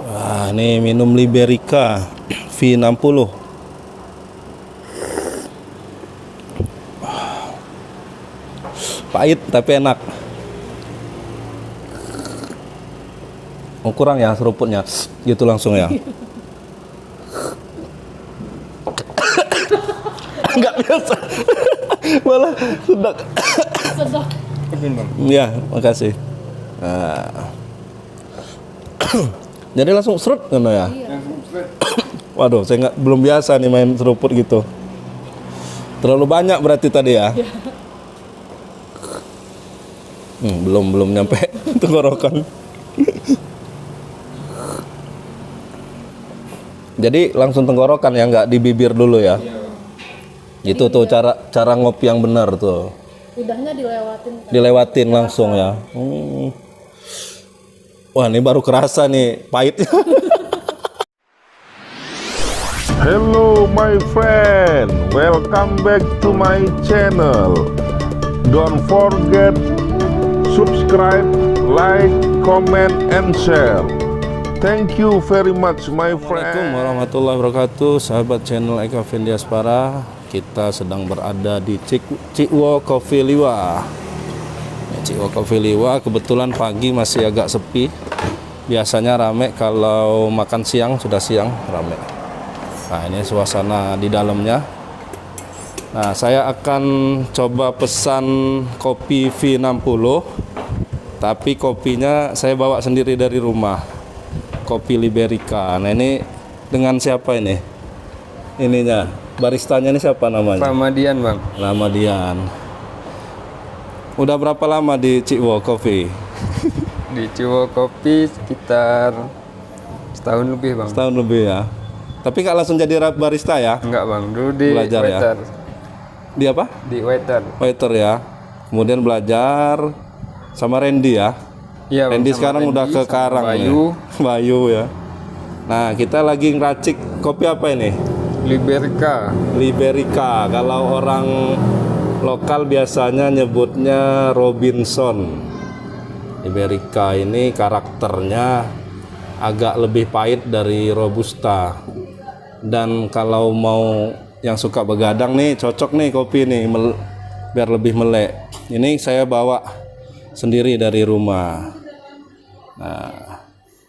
Wah, ini minum Liberica V60. Pahit tapi enak. Oh, kurang ya seruputnya. Gitu langsung ya. Enggak biasa. Malah sedap. Iya, makasih. Nah. Jadi langsung serut kan ya? Waduh, saya belum biasa nih main seruput gitu. Terlalu banyak berarti tadi ya? Belum nyampe tenggorokan. Jadi langsung tenggorokan ya, nggak di bibir dulu ya? Gitu tuh cara ngopi yang benar tuh. Udahnya Dilewatin langsung ya. Wah, ini baru kerasa nih pahitnya. Hello my friend, welcome back to my channel. Don't forget subscribe, like, comment, and share. Thank you very much my friend. Assalamualaikum warahmatullahi wabarakatuh, sahabat channel Eka Vindiaspara. Kita sedang berada di Cikwo Coffee Liwa. Cikwo Coffee Liwa kebetulan pagi masih agak sepi. Biasanya rame kalau makan siang, sudah siang rame. Nah, ini suasana di dalamnya. Nah, saya akan coba pesan kopi V60. Tapi kopinya saya bawa sendiri dari rumah. Kopi Liberica. Nah, ini dengan siapa ini? Ininya, baristanya ini siapa namanya? Ramadian, Bang. Ramadian. Udah berapa lama di Cikwo Coffee? Di Cikwo Kopi sekitar setahun lebih, Bang. Setahun lebih ya. Tapi nggak langsung jadi barista ya? Enggak, Bang. Dulu di Belajar ya? waiter. Di apa? Di waiter. Waiter ya. Kemudian belajar sama Randy ya. Iya, Bang. Randy Sama sekarang Randy, udah ke sama Karang Bayu. nih. Bayu ya. Nah, kita lagi ngeracik kopi apa ini? Liberica. Liberica. Kalau orang lokal biasanya nyebutnya Robinson. Liberica ini karakternya agak lebih pahit dari Robusta. Dan kalau mau yang suka begadang nih, cocok nih kopi nih biar lebih melek. Ini saya bawa sendiri dari rumah. Nah,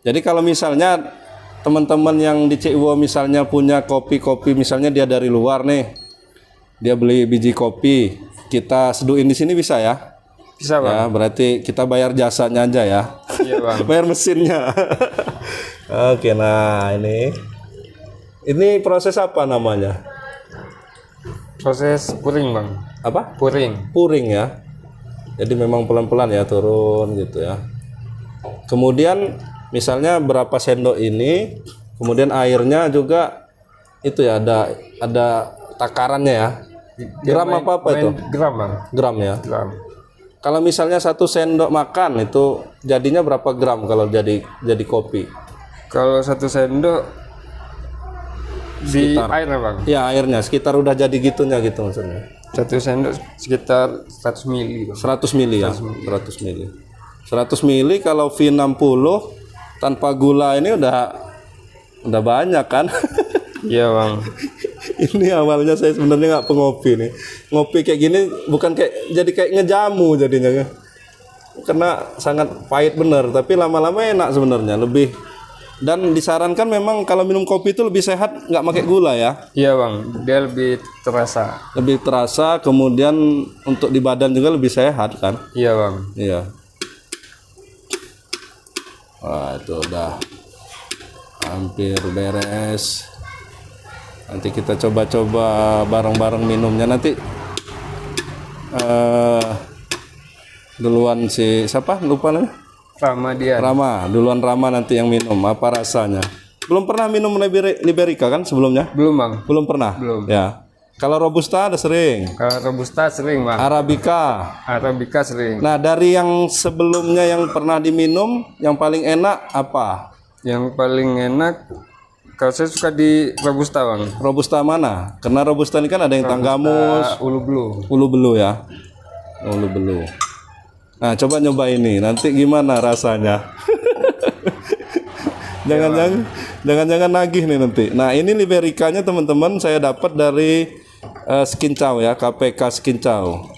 jadi kalau misalnya teman-teman yang di Cikwo misalnya punya kopi-kopi, misalnya dia dari luar nih, dia beli biji kopi, kita seduhin di sini bisa ya? Bisa, Bang. Ya, berarti kita bayar jasanya aja ya. Iya, Bang. Bayar mesinnya. Oke, nah ini proses apa namanya? Proses puring, Bang. Apa? Puring. Puring ya. Jadi memang pelan-pelan ya turun gitu ya. Kemudian misalnya berapa sendok ini, kemudian airnya juga itu ya ada takarannya ya. Gram apa itu? Gram, Bang. Gram ya. Gram. Kalau misalnya 1 sendok makan itu jadinya berapa gram kalau jadi kopi? Kalau 1 sendok di Sekitar. air, Bang. Ya, airnya sekitar udah jadi gitunya gitu maksudnya. 1 sendok sekitar 100 mili, Bang. 100 mili ya. 100 mili. 100 mili kalau V60 tanpa gula ini udah banyak kan? Iya, Bang. Ini awalnya saya sebenarnya nggak pengopi nih. Ngopi kayak gini bukan jadi kayak ngejamu jadinya kan. Karena sangat pahit bener, tapi lama-lama enak sebenarnya, lebih. Dan disarankan memang kalau minum kopi itu lebih sehat, nggak pakai gula ya. Iya, Bang. Dia lebih terasa. Lebih terasa, kemudian untuk di badan juga lebih sehat kan. Iya, Bang. Iya. Wah, itu udah hampir beres. Nanti kita coba-coba bareng-bareng minumnya. Nanti duluan si siapa? Lupa namanya. Ramadian. Duluan Rama nanti yang minum. Apa rasanya? Belum pernah minum Liberica kan sebelumnya? Belum, Bang. Belum pernah? Belum. Ya. Kalau Robusta ada sering. Kalau Robusta sering, Bang. Arabica. Arabica sering. Nah, dari yang sebelumnya yang pernah diminum, yang paling enak apa? Yang paling enak kalau saya suka di Robusta, Bang. Robusta mana? Karena Robusta ini kan ada yang Tanggamus, Ulu Blue. Ulu Belu ya. Ulu Belu. Nah, coba nyoba ini. Nanti gimana rasanya? Jangan nagih nih nanti. Nah, ini Libericanya teman-teman saya dapat dari Skincau ya, KPK Skincau.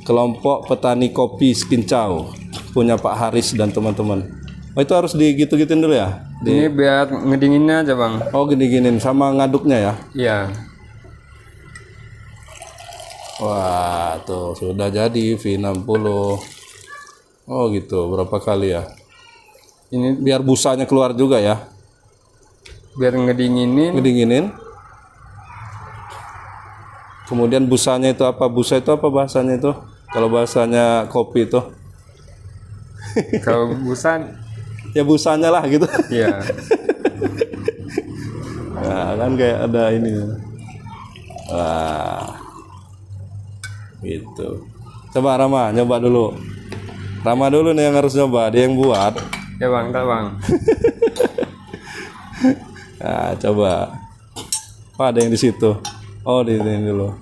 Kelompok Petani Kopi Skincau. Punya Pak Haris dan teman-teman. Oh, itu harus digitu-gituin dulu ya? Ini biar ngedinginnya aja bang. Oh, gini-ginin sama ngaduknya ya? Iya. Wah, tuh sudah jadi V60. Oh gitu, berapa kali ya? Ini Biar busanya keluar juga ya? biar Ngedinginin. Kemudian busanya itu apa? Busa itu apa bahasanya itu? Kalau bahasanya kopi itu? kalau busan. Ya busanya lah gitu. Iya. Nah, kan kayak ada ini. Wah. Gitu. Coba Rama, nyoba dulu. Rama dulu nih yang harus nyoba, dia yang buat. Ya bang, tak bang. Nah, coba. Oh, ada yang di situ. Oh, di sini dulu.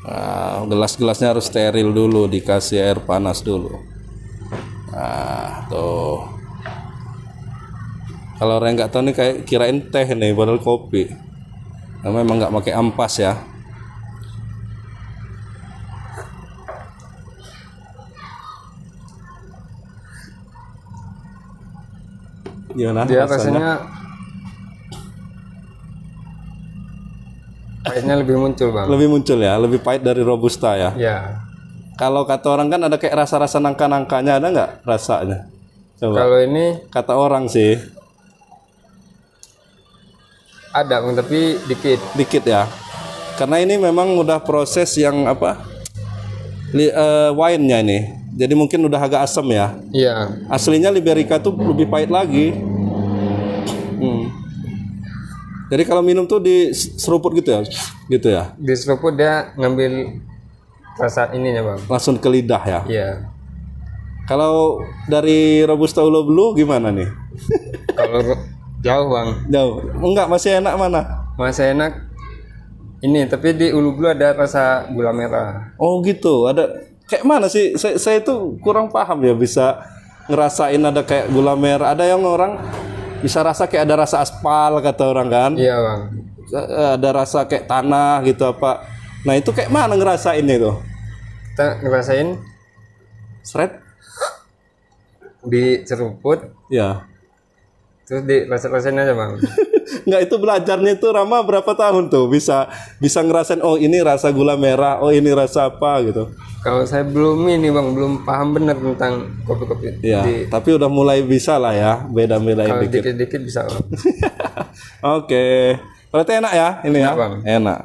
Nah, gelas-gelasnya harus steril dulu, dikasih air panas dulu. Nah, tuh. Kalau orang nggak tahu nih kayak kirain teh nih, padahal kopi. Nah, memang nggak pakai ampas ya. Gimana Dia rasanya? rasanya pahitnya lebih muncul bang. Lebih muncul ya, lebih pahit dari Robusta ya. Ya. Kalau kata orang kan ada kayak rasa-rasa nangka-nangkanya, ada nggak rasanya? Coba. Kalau ini Kata orang sih ada bang, tapi dikit ya. Karena ini memang udah proses yang apa? Wine-nya ini. Jadi mungkin udah agak asam ya. Iya. Aslinya Liberica tuh lebih pahit lagi. Jadi kalau minum tuh diseruput gitu ya, gitu ya. Di seruput dia ngambil rasa ininya bang. Langsung ke lidah ya. Iya. Kalau dari Robusta Ulo Blue gimana nih? Kalau jauh bang, Jauh. Enggak, masih enak mana? masih enak ini, tapi di Ulu Blue ada rasa gula merah. Oh gitu. Ada kayak mana sih? Saya itu kurang paham ya bisa ngerasain ada kayak gula merah. Ada yang orang bisa rasa kayak ada rasa aspal kata orang kan. Iya bang. Ada rasa kayak tanah gitu apa. Nah itu kayak mana ngerasainnya itu? Kita ngerasain Seret? di seruput, Ya. terus di rasa-rasain aja bang. Nggak, itu belajarnya itu Rama berapa tahun tuh bisa ngerasain oh ini rasa gula merah, oh ini rasa apa gitu. Kalau saya belum ini bang, belum paham benar tentang kopi-kopi. Ya, tapi udah mulai bisa lah ya, beda-bedain Kalau dikit. dikit-dikit bisa bang. Oke. Berarti enak ya ini ya? Enak, Bang. Enak.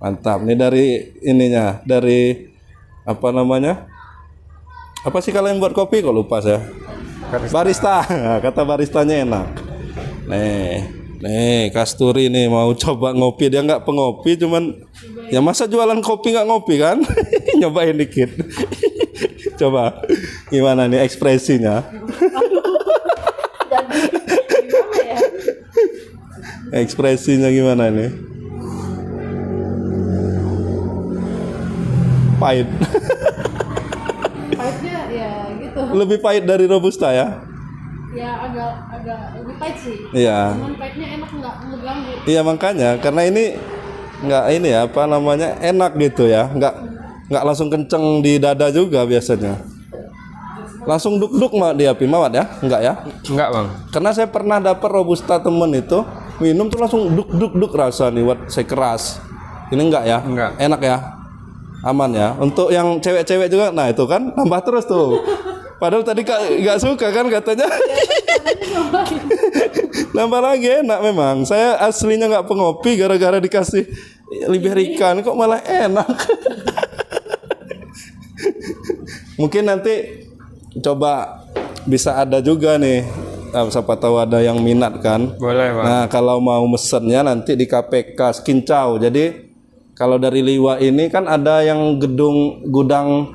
Mantap. Ini dari ininya, dari apa namanya? Apa sih kalian buat kopi kok lupa saya? Barista. Kata baristanya enak. Nih Kasturi nih mau coba ngopi, dia nggak pengopi cuman ya masa jualan kopi nggak ngopi kan? Nyobain dikit. Coba gimana nih ekspresinya? Ekspresinya gimana nih? Pahit. Pahitnya ya gitu. Lebih pahit dari Robusta ya? Ya agak lebih pahit sih. Iya. Cuman pahitnya enak, nggak mengganggu. Iya makanya karena ini nggak ini ya apa namanya enak gitu ya, nggak langsung kenceng di dada juga biasanya. Langsung duk-duk dia Mawat ya? Enggak ya? Enggak bang. Karena saya pernah dapat Robusta temen itu minum tuh langsung duk-duk rasa nih buat saya keras. Ini enggak ya? Enggak. Enak ya? Aman ya? Untuk yang cewek-cewek juga, nah itu kan nambah terus tuh. Padahal tadi nggak suka kan katanya. Nambah lagi enak memang. Saya aslinya nggak pengopi gara-gara dikasih Liberica kok malah enak. Mungkin nanti coba bisa ada juga nih. Nah, siapa tahu ada yang minat kan. Boleh bang. Nah kalau mau mesennya nanti di KPK Skincau. Jadi kalau dari Liwa ini kan ada yang gudang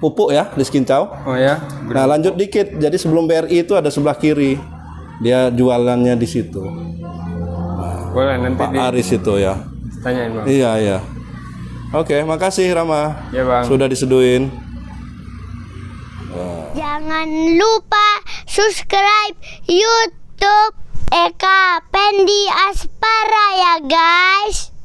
pupuk ya di Skincau. Oh ya. Nah lanjut dikit. Jadi sebelum BRI itu ada sebelah kiri. Dia jualannya di situ. Boleh nanti Pak Aris itu ya. ditanyain bang. Iya. Oke, makasih Rama. Ya bang. Sudah diseduin. Jangan lupa subscribe YouTube Eka Pendi Aspara ya guys.